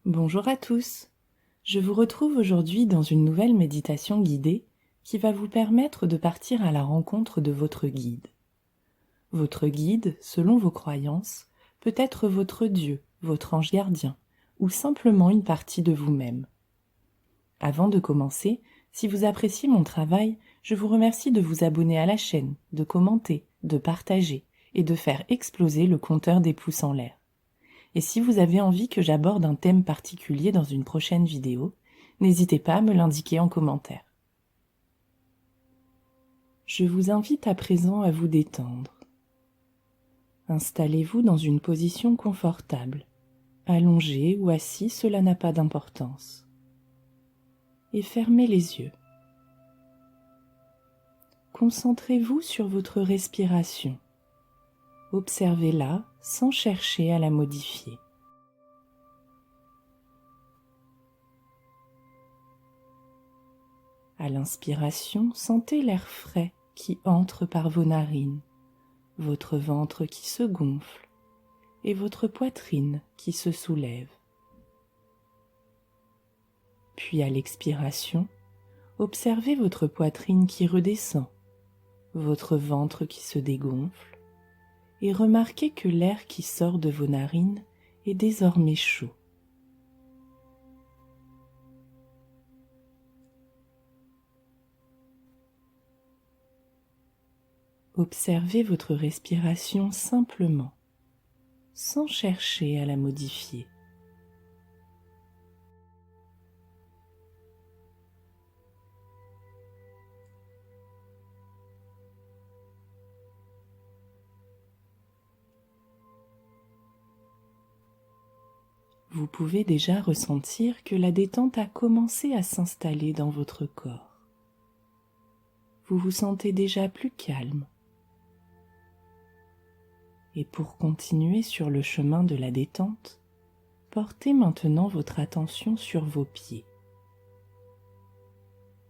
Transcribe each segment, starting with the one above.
Bonjour à tous. Je vous retrouve aujourd'hui dans une nouvelle méditation guidée qui va vous permettre de partir à la rencontre de votre guide. Votre guide, selon vos croyances, peut être votre Dieu, votre ange gardien, ou simplement une partie de vous-même. Avant de commencer, si vous appréciez mon travail, je vous remercie de vous abonner à la chaîne, de commenter, de partager et de faire exploser le compteur des pouces en l'air. Et si vous avez envie que j'aborde un thème particulier dans une prochaine vidéo, n'hésitez pas à me l'indiquer en commentaire. Je vous invite à présent à vous détendre. Installez-vous dans une position confortable. Allongé ou assis, cela n'a pas d'importance. Et fermez les yeux. Concentrez-vous sur votre respiration. Observez-la sans chercher à la modifier. À l'inspiration, sentez l'air frais qui entre par vos narines, votre ventre qui se gonfle et votre poitrine qui se soulève. Puis à l'expiration, observez votre poitrine qui redescend, votre ventre qui se dégonfle et remarquez que l'air qui sort de vos narines est désormais chaud. Observez votre respiration simplement, sans chercher à la modifier. Vous pouvez déjà ressentir que la détente a commencé à s'installer dans votre corps. Vous vous sentez déjà plus calme. Et pour continuer sur le chemin de la détente, portez maintenant votre attention sur vos pieds.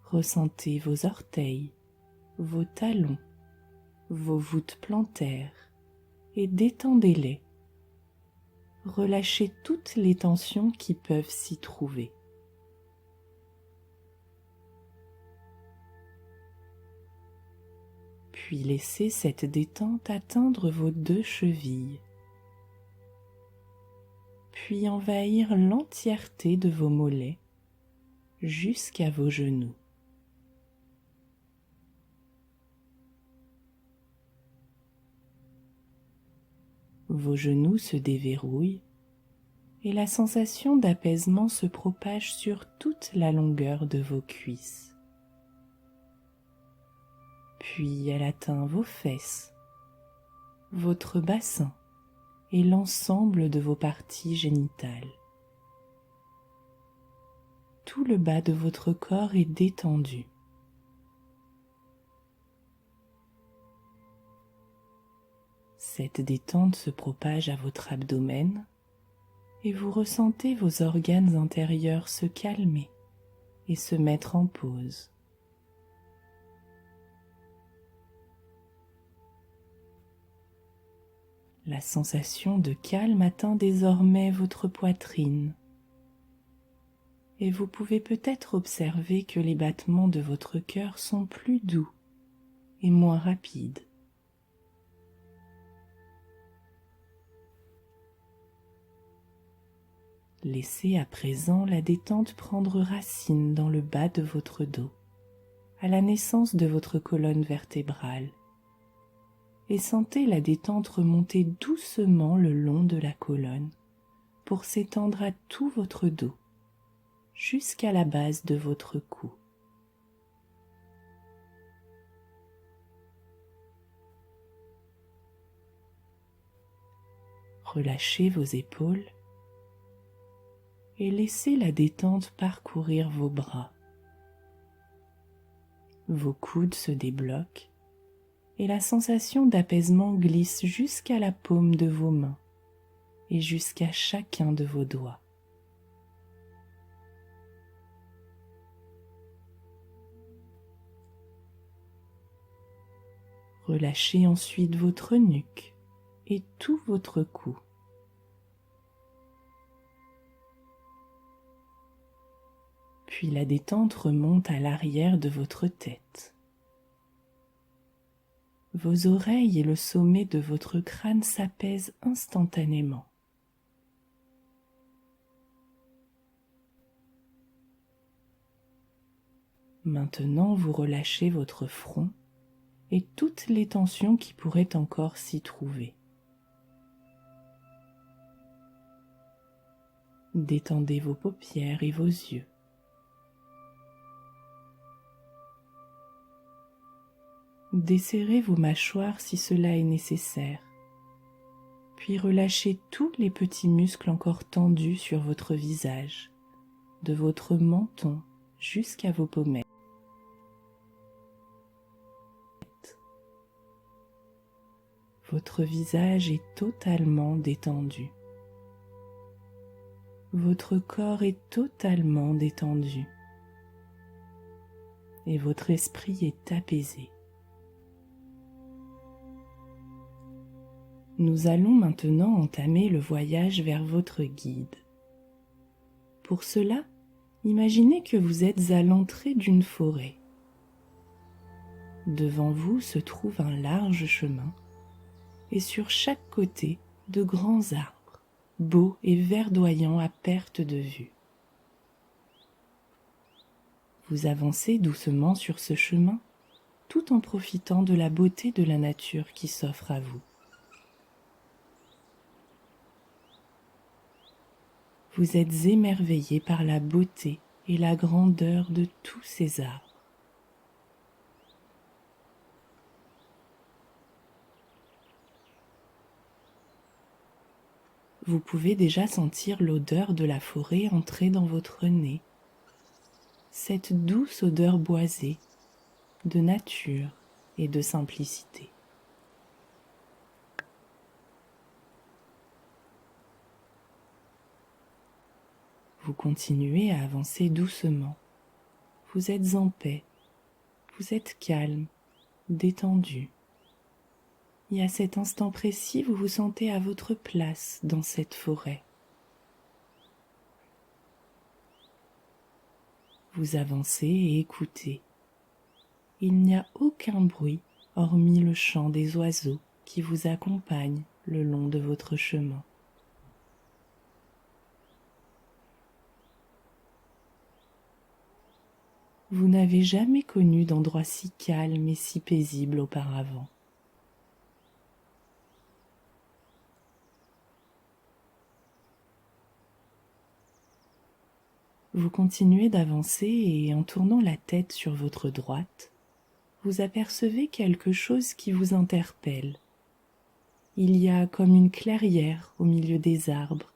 Ressentez vos orteils, vos talons, vos voûtes plantaires et détendez-les. Relâchez toutes les tensions qui peuvent s'y trouver. Puis laissez cette détente atteindre vos 2 chevilles, puis envahir l'entièreté de vos mollets jusqu'à vos genoux. Vos genoux se déverrouillent et la sensation d'apaisement se propage sur toute la longueur de vos cuisses. Puis elle atteint vos fesses, votre bassin et l'ensemble de vos parties génitales. Tout le bas de votre corps est détendu. Cette détente se propage à votre abdomen et vous ressentez vos organes intérieurs se calmer et se mettre en pause. La sensation de calme atteint désormais votre poitrine et vous pouvez peut-être observer que les battements de votre cœur sont plus doux et moins rapides. Laissez à présent la détente prendre racine dans le bas de votre dos, à la naissance de votre colonne vertébrale, et sentez la détente remonter doucement le long de la colonne pour s'étendre à tout votre dos, jusqu'à la base de votre cou. Relâchez vos épaules et laissez la détente parcourir vos bras. Vos coudes se débloquent et la sensation d'apaisement glisse jusqu'à la paume de vos mains et jusqu'à chacun de vos doigts. Relâchez ensuite votre nuque et tout votre cou. Puis la détente remonte à l'arrière de votre tête. Vos oreilles et le sommet de votre crâne s'apaisent instantanément. Maintenant, vous relâchez votre front et toutes les tensions qui pourraient encore s'y trouver. Détendez vos paupières et vos yeux. Desserrez vos mâchoires si cela est nécessaire, puis relâchez tous les petits muscles encore tendus sur votre visage, de votre menton jusqu'à vos pommettes. Votre visage est totalement détendu. Votre corps est totalement détendu. Et votre esprit est apaisé. Nous allons maintenant entamer le voyage vers votre guide. Pour cela, imaginez que vous êtes à l'entrée d'une forêt. Devant vous se trouve un large chemin et sur chaque côté de grands arbres, beaux et verdoyants à perte de vue. Vous avancez doucement sur ce chemin tout en profitant de la beauté de la nature qui s'offre à vous. Vous êtes émerveillé par la beauté et la grandeur de tous ces arbres. Vous pouvez déjà sentir l'odeur de la forêt entrer dans votre nez, cette douce odeur boisée, de nature et de simplicité. Vous continuez à avancer doucement. Vous êtes en paix, vous êtes calme, détendu. Et à cet instant précis, vous vous sentez à votre place dans cette forêt. Vous avancez et écoutez. Il n'y a aucun bruit hormis le chant des oiseaux qui vous accompagnent le long de votre chemin. Vous n'avez jamais connu d'endroit si calme et si paisible auparavant. Vous continuez d'avancer et en tournant la tête sur votre droite, vous apercevez quelque chose qui vous interpelle. Il y a comme une clairière au milieu des arbres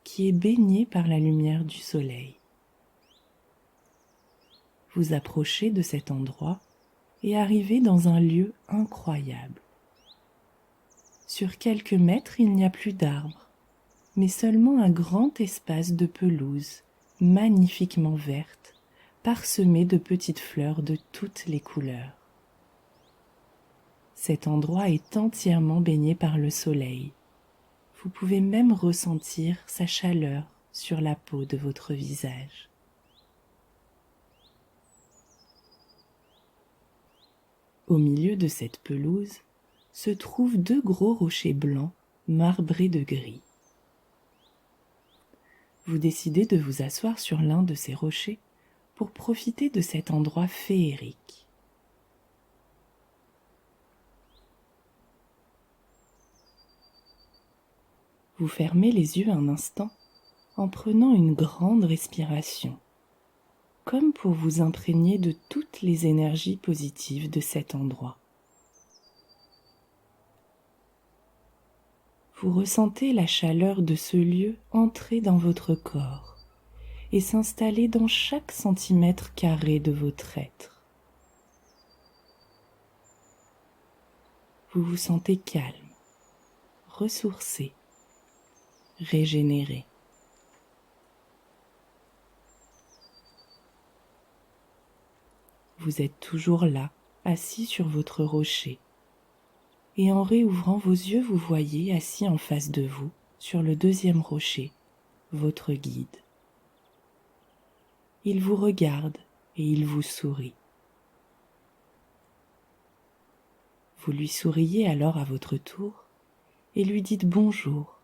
qui est baignée par la lumière du soleil. Vous approchez de cet endroit et arrivez dans un lieu incroyable. Sur quelques mètres, il n'y a plus d'arbres, mais seulement un grand espace de pelouse, magnifiquement verte, parsemée de petites fleurs de toutes les couleurs. Cet endroit est entièrement baigné par le soleil. Vous pouvez même ressentir sa chaleur sur la peau de votre visage. Au milieu de cette pelouse se trouvent deux gros rochers blancs marbrés de gris. Vous décidez de vous asseoir sur l'un de ces rochers pour profiter de cet endroit féerique. Vous fermez les yeux un instant en prenant une grande respiration, comme pour vous imprégner de toutes les énergies positives de cet endroit. Vous ressentez la chaleur de ce lieu entrer dans votre corps et s'installer dans chaque centimètre carré de votre être. Vous vous sentez calme, ressourcé, régénéré. Vous êtes toujours là, assis sur votre rocher. Et en réouvrant vos yeux, vous voyez assis en face de vous, sur le deuxième rocher, votre guide. Il vous regarde et il vous sourit. Vous lui souriez alors à votre tour et lui dites bonjour,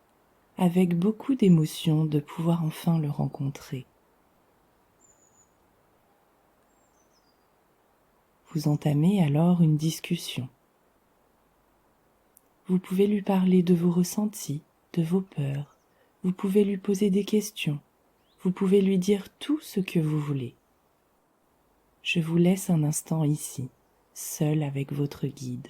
avec beaucoup d'émotion de pouvoir enfin le rencontrer. Vous entamez alors une discussion. Vous pouvez lui parler de vos ressentis, de vos peurs. Vous pouvez lui poser des questions. Vous pouvez lui dire tout ce que vous voulez. Je vous laisse un instant ici, seul avec votre guide.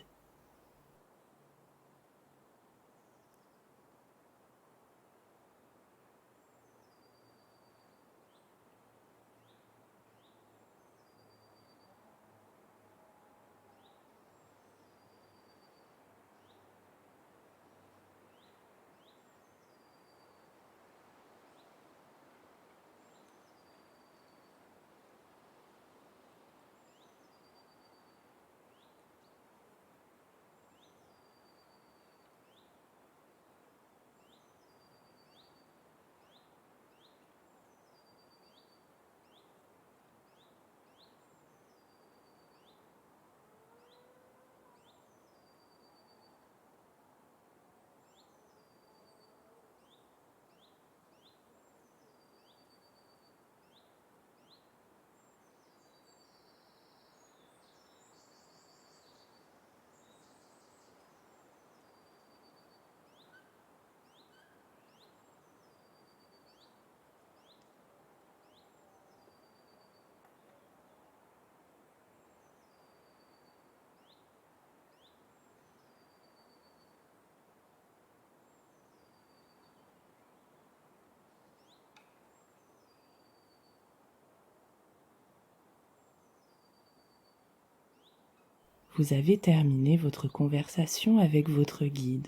Vous avez terminé votre conversation avec votre guide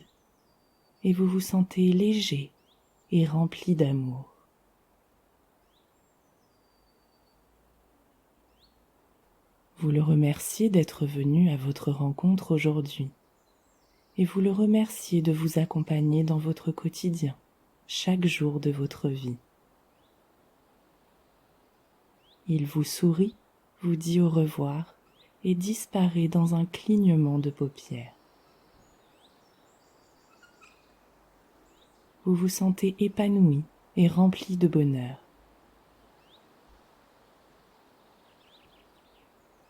et vous vous sentez léger et rempli d'amour. Vous le remerciez d'être venu à votre rencontre aujourd'hui et vous le remerciez de vous accompagner dans votre quotidien, chaque jour de votre vie. Il vous sourit, vous dit au revoir et disparaît dans un clignement de paupières. Vous vous sentez épanoui et rempli de bonheur.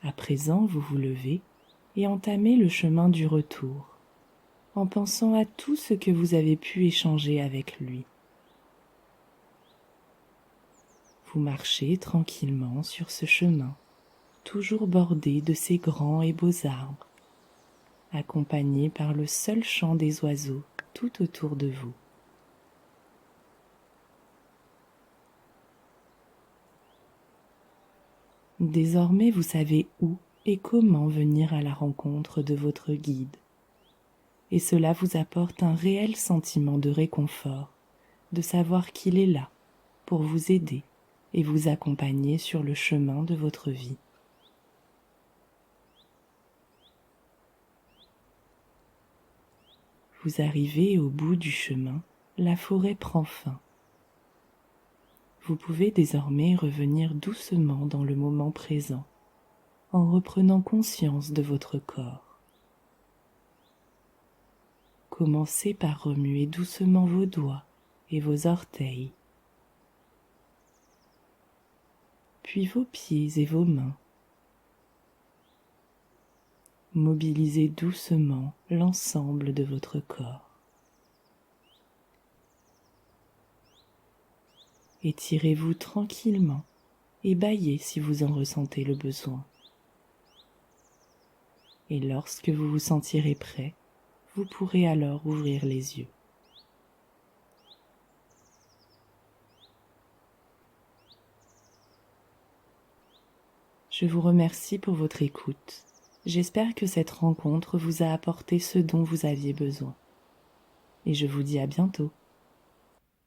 À présent, vous vous levez et entamez le chemin du retour, en pensant à tout ce que vous avez pu échanger avec lui. Vous marchez tranquillement sur ce chemin, toujours bordé de ces grands et beaux arbres, accompagné par le seul chant des oiseaux tout autour de vous. Désormais, vous savez où et comment venir à la rencontre de votre guide, et cela vous apporte un réel sentiment de réconfort, de savoir qu'il est là pour vous aider et vous accompagner sur le chemin de votre vie. Vous arrivez au bout du chemin, la forêt prend fin. Vous pouvez désormais revenir doucement dans le moment présent, en reprenant conscience de votre corps. Commencez par remuer doucement vos doigts et vos orteils, puis vos pieds et vos mains. Mobilisez doucement l'ensemble de votre corps. Étirez-vous tranquillement et bâillez si vous en ressentez le besoin. Et lorsque vous vous sentirez prêt, vous pourrez alors ouvrir les yeux. Je vous remercie pour votre écoute. J'espère que cette rencontre vous a apporté ce dont vous aviez besoin. Et je vous dis à bientôt.